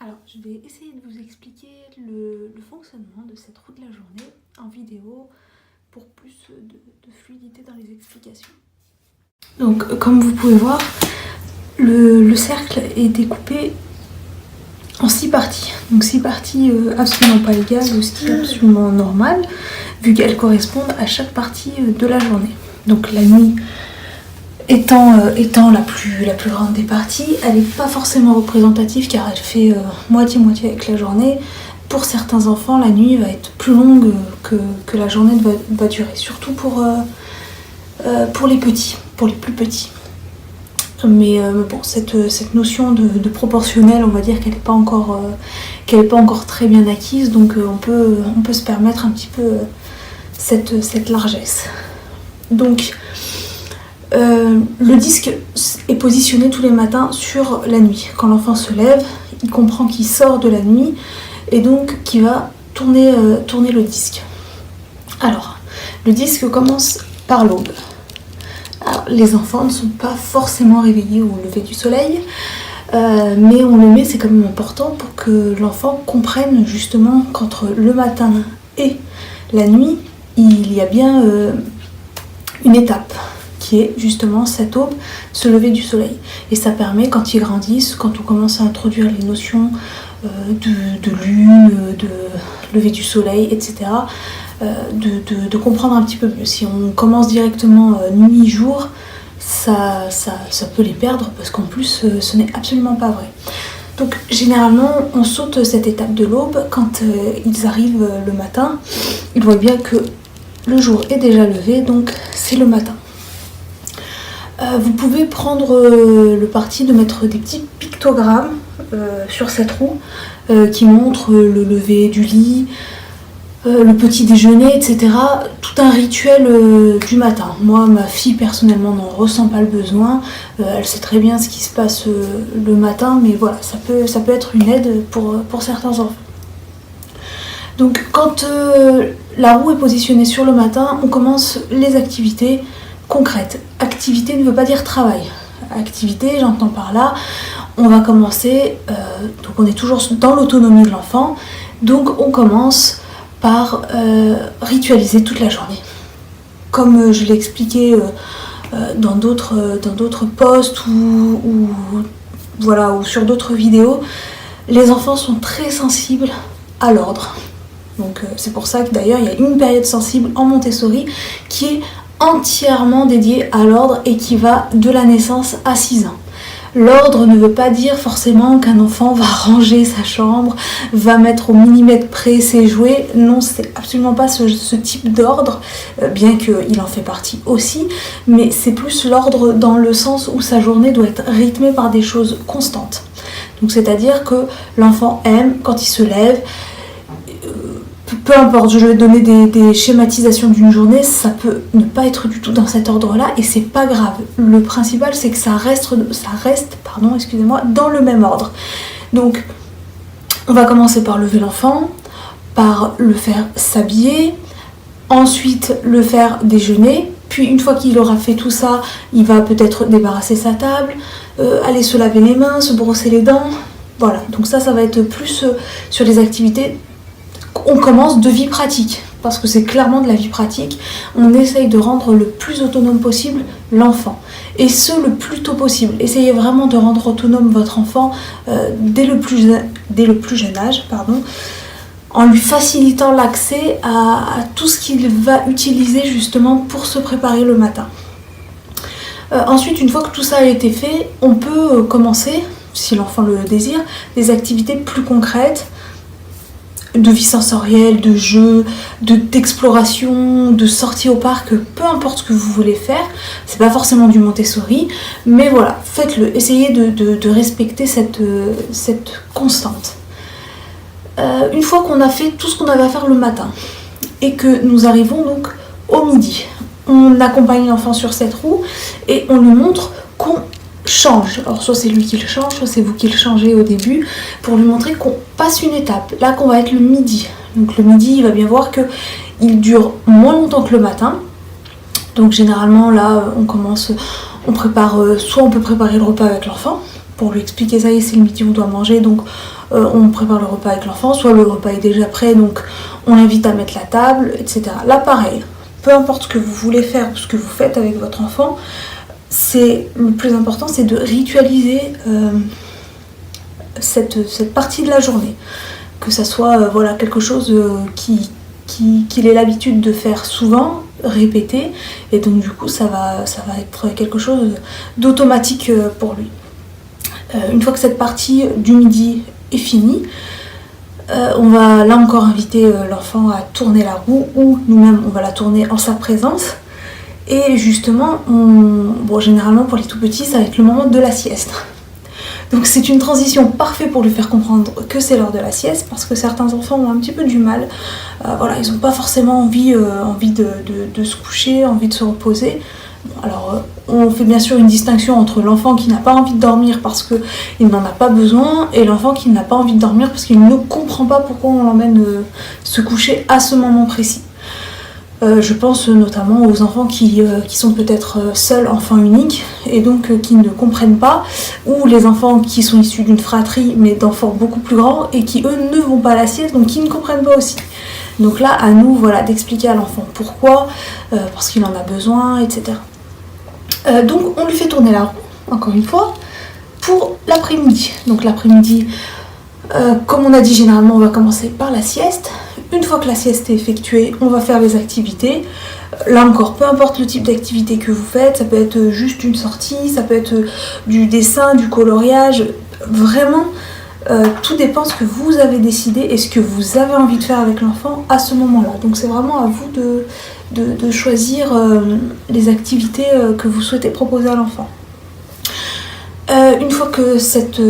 Alors, je vais essayer de vous expliquer le fonctionnement de cette roue de la journée en vidéo pour plus de fluidité dans les explications. Donc, comme vous pouvez voir, le cercle est découpé en 6 parties. Donc 6 parties absolument pas égales, ce qui est absolument normal, vu qu'elles correspondent à chaque partie de la journée. Donc la nuit étant la plus grande des parties, elle n'est pas forcément représentative car elle fait moitié-moitié avec la journée. Pour certains enfants, la nuit va être plus longue que la journée va durer, surtout pour les petits, pour les plus petits. Mais bon, cette notion de proportionnel, on va dire qu'elle n'est pas encore très bien acquise, donc on peut se permettre un petit peu cette largesse. Donc le disque est positionné tous les matins sur la nuit. Quand l'enfant se lève, il comprend qu'il sort de la nuit et donc qu'il va tourner le disque. Alors, le disque commence par l'aube. Alors, les enfants ne sont pas forcément réveillés au lever du soleil, mais on le met, c'est quand même important pour que l'enfant comprenne justement qu'entre le matin et la nuit, il y a bien une étape qui est justement cette aube, ce lever du soleil. Et ça permet, quand ils grandissent, quand on commence à introduire les notions de lune, de lever du soleil, etc., de comprendre un petit peu mieux. Si on commence directement nuit-jour, ça peut les perdre parce qu'en plus ce n'est absolument pas vrai. Donc généralement on saute cette étape de l'aube quand ils arrivent le matin. Ils voient bien que le jour est déjà levé, donc c'est le matin. Vous pouvez prendre le parti de mettre des petits pictogrammes sur cette roue qui montrent le lever du lit, le petit déjeuner, etc. Tout un rituel du matin. Moi, ma fille, personnellement, n'en ressent pas le besoin. Elle sait très bien ce qui se passe le matin, mais voilà, ça peut être une aide pour certains enfants. Donc, quand la roue est positionnée sur le matin, on commence les activités concrètes. Activité ne veut pas dire travail. Activité, j'entends par là, on va commencer, donc on est toujours dans l'autonomie de l'enfant, donc on commence par ritualiser toute la journée. Comme je l'ai expliqué dans d'autres posts ou sur d'autres vidéos, les enfants sont très sensibles à l'ordre. Donc c'est pour ça que d'ailleurs il y a une période sensible en Montessori qui est entièrement dédiée à l'ordre et qui va de la naissance à 6 ans. L'ordre ne veut pas dire forcément qu'un enfant va ranger sa chambre, va mettre au millimètre près ses jouets. Non, c'est absolument pas ce type d'ordre, bien qu'il en fait partie aussi, mais c'est plus l'ordre dans le sens où sa journée doit être rythmée par des choses constantes. Donc c'est-à-dire que l'enfant aime, quand il se lève, peu importe, je vais donner des schématisations d'une journée, ça peut ne pas être du tout dans cet ordre-là et c'est pas grave. Le principal, c'est que ça reste dans le même ordre. Donc, on va commencer par lever l'enfant, par le faire s'habiller, ensuite le faire déjeuner, puis une fois qu'il aura fait tout ça, il va peut-être débarrasser sa table, aller se laver les mains, se brosser les dents. Voilà, donc ça va être plus sur les activités. On commence de vie pratique, parce que c'est clairement de la vie pratique. On essaye de rendre le plus autonome possible l'enfant, et ce le plus tôt possible. Essayez vraiment de rendre autonome votre enfant dès le plus jeune âge, en lui facilitant l'accès à tout ce qu'il va utiliser justement pour se préparer le matin. Ensuite, une fois que tout ça a été fait, on peut commencer, si l'enfant le désire, des activités plus concrètes, de vie sensorielle, de jeu, d'exploration, de sortie au parc, peu importe ce que vous voulez faire. C'est pas forcément du Montessori, mais voilà, faites-le. Essayez de respecter cette constante. Une fois qu'on a fait tout ce qu'on avait à faire le matin et que nous arrivons donc au midi, on accompagne l'enfant sur cette roue et on lui montre qu'on change. Alors soit c'est lui qui le change, soit c'est vous qui le changez au début, pour lui montrer qu'on passe une étape, là qu'on va être le midi. Donc le midi, il va bien voir qu'il dure moins longtemps que le matin. Donc généralement là, on prépare, soit on peut préparer le repas avec l'enfant, pour lui expliquer ça y est, c'est le midi, on doit manger, donc on prépare le repas avec l'enfant, soit le repas est déjà prêt, donc on l'invite à mettre la table, etc. Là pareil, peu importe ce que vous voulez faire ou ce que vous faites avec votre enfant, le plus important c'est de ritualiser cette partie de la journée, que ça soit voilà, quelque chose qu'il ait l'habitude de faire souvent, répéter, et donc du coup ça va être quelque chose d'automatique pour lui. Une fois que cette partie du midi est finie, on va là encore inviter l'enfant à tourner la roue, ou nous-mêmes on va la tourner en sa présence. Et justement, généralement pour les tout petits, ça va être le moment de la sieste. Donc c'est une transition parfaite pour lui faire comprendre que c'est l'heure de la sieste, parce que certains enfants ont un petit peu du mal. Voilà, ils n'ont pas forcément envie de se coucher, envie de se reposer. Bon, alors on fait bien sûr une distinction entre l'enfant qui n'a pas envie de dormir parce qu'il n'en a pas besoin, et l'enfant qui n'a pas envie de dormir parce qu'il ne comprend pas pourquoi on l'emmène se coucher à ce moment précis. Je pense notamment aux enfants qui sont peut-être seuls, enfants uniques, et donc qui ne comprennent pas, ou les enfants qui sont issus d'une fratrie mais d'enfants beaucoup plus grands et qui eux ne vont pas à la sieste, donc qui ne comprennent pas aussi. Donc là, à nous d'expliquer à l'enfant pourquoi, parce qu'il en a besoin, etc. Donc on lui fait tourner la roue, encore une fois, pour l'après-midi. Donc l'après-midi, comme on a dit, généralement on va commencer par la sieste. Une fois que la sieste est effectuée, on va faire les activités. Là encore, peu importe le type d'activité que vous faites, ça peut être juste une sortie, ça peut être du dessin, du coloriage, vraiment tout dépend ce que vous avez décidé et ce que vous avez envie de faire avec l'enfant à ce moment-là. Donc c'est vraiment à vous de choisir les activités que vous souhaitez proposer à l'enfant. Une fois que cet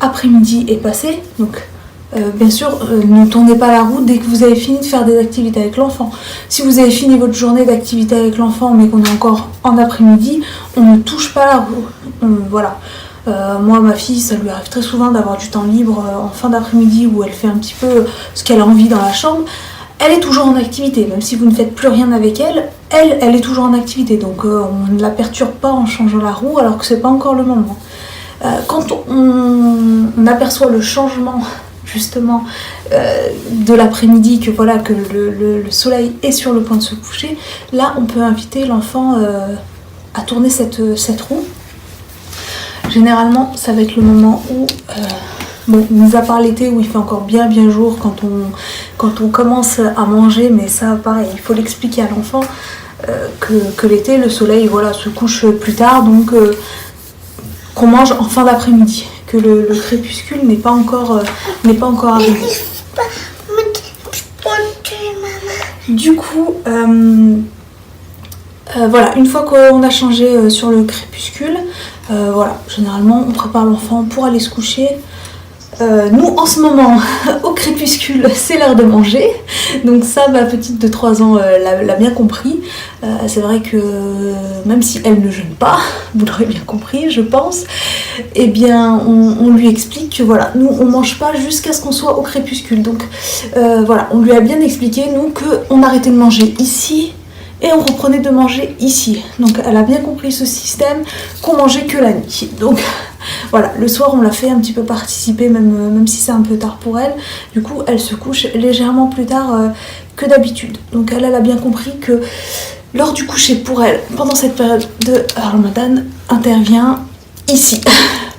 après-midi est passé, donc bien sûr, ne tournez pas la roue dès que vous avez fini de faire des activités avec l'enfant. Si vous avez fini votre journée d'activité avec l'enfant mais qu'on est encore en après-midi, on ne touche pas la roue. Voilà. Moi, ma fille, ça lui arrive très souvent d'avoir du temps libre en fin d'après-midi où elle fait un petit peu ce qu'elle a envie dans la chambre. Elle est toujours en activité, même si vous ne faites plus rien avec elle, elle est toujours en activité. Donc on ne la perturbe pas en changeant la roue alors que c'est pas encore le moment. Quand on aperçoit le changement justement de l'après-midi, que voilà, que le soleil est sur le point de se coucher, là on peut inviter l'enfant à tourner cette roue. Généralement ça va être le moment où mis à part l'été où il fait encore bien jour, quand on commence à manger, mais ça pareil, il faut l'expliquer à l'enfant que l'été le soleil se couche plus tard, donc qu'on mange en fin d'après-midi, que le crépuscule n'est pas encore arrivé. Du coup, voilà, une fois qu'on a changé sur le crépuscule, généralement on prépare l'enfant pour aller se coucher. Nous en ce moment au crépuscule c'est l'heure de manger, donc ça ma petite de 3 ans l'a bien compris. C'est vrai que même si elle ne jeûne pas, vous l'aurez bien compris je pense, et bien on lui explique que voilà, nous on mange pas jusqu'à ce qu'on soit au crépuscule, donc voilà, on lui a bien expliqué nous qu'on arrêtait de manger ici et on reprenait de manger ici, donc elle a bien compris ce système, qu'on mangeait que la nuit. Donc voilà, le soir on l'a fait un petit peu participer, même si c'est un peu tard pour elle. Du coup elle se couche légèrement plus tard que d'habitude. Donc elle a bien compris que l'heure du coucher pour elle, pendant cette période de Ramadan, intervient ici,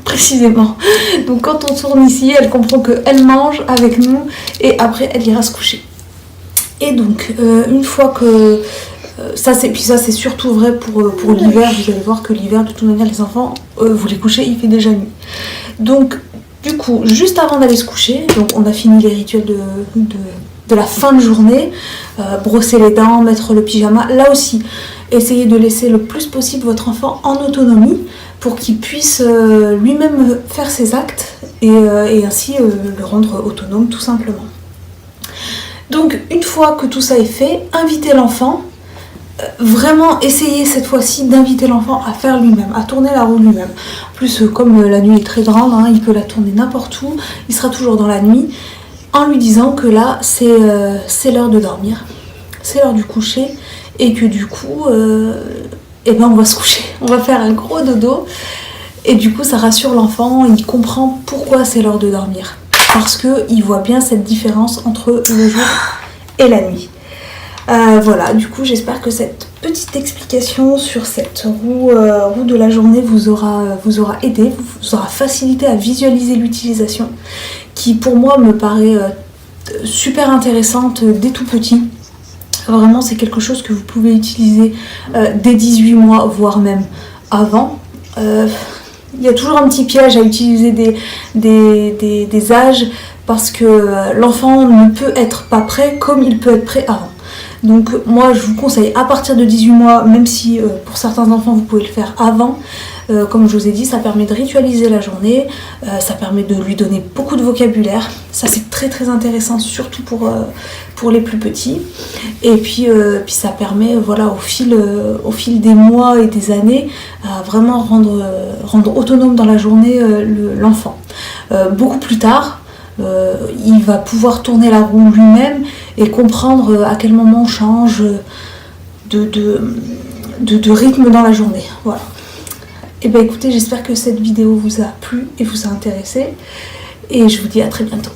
précisément. Donc quand on tourne ici, elle comprend qu'elle mange avec nous et après elle ira se coucher. Et donc une fois que ça c'est surtout vrai pour l'hiver, vous allez voir que l'hiver de toute manière les enfants, vous les couchez, il fait déjà nuit. Donc du coup, juste avant d'aller se coucher, donc on a fini les rituels de la fin de journée, brosser les dents, mettre le pyjama, là aussi, essayez de laisser le plus possible votre enfant en autonomie pour qu'il puisse lui-même faire ses actes et ainsi le rendre autonome tout simplement. Donc une fois que tout ça est fait, invitez l'enfant. Vraiment essayer cette fois-ci d'inviter l'enfant à faire lui-même, à tourner la roue lui-même. En plus, comme la nuit est très grande, il peut la tourner n'importe où, il sera toujours dans la nuit, en lui disant que là c'est l'heure de dormir, c'est l'heure du coucher, et que du coup on va se coucher, on va faire un gros dodo, Et du coup ça rassure l'enfant, il comprend pourquoi c'est l'heure de dormir. Parce qu'il voit bien cette différence entre le jour et la nuit. Voilà, du coup j'espère que cette petite explication sur cette roue de la journée vous aura aidé, vous aura facilité à visualiser l'utilisation, qui pour moi me paraît super intéressante dès tout petit. Vraiment c'est quelque chose que vous pouvez utiliser dès 18 mois, voire même avant. Il y a toujours un petit piège à utiliser des âges, parce que l'enfant ne peut être pas prêt comme il peut être prêt avant. Donc moi je vous conseille à partir de 18 mois, même si pour certains enfants vous pouvez le faire avant. Comme je vous ai dit, ça permet de ritualiser la journée, ça permet de lui donner beaucoup de vocabulaire. Ça c'est très très intéressant, surtout pour les plus petits. Et puis ça permet, voilà, au fil des mois et des années, à vraiment rendre autonome dans la journée l'enfant. Beaucoup plus tard, il va pouvoir tourner la roue lui-même et comprendre à quel moment on change de rythme dans la journée. Voilà. Et bien écoutez, j'espère que cette vidéo vous a plu et vous a intéressé, et je vous dis à très bientôt.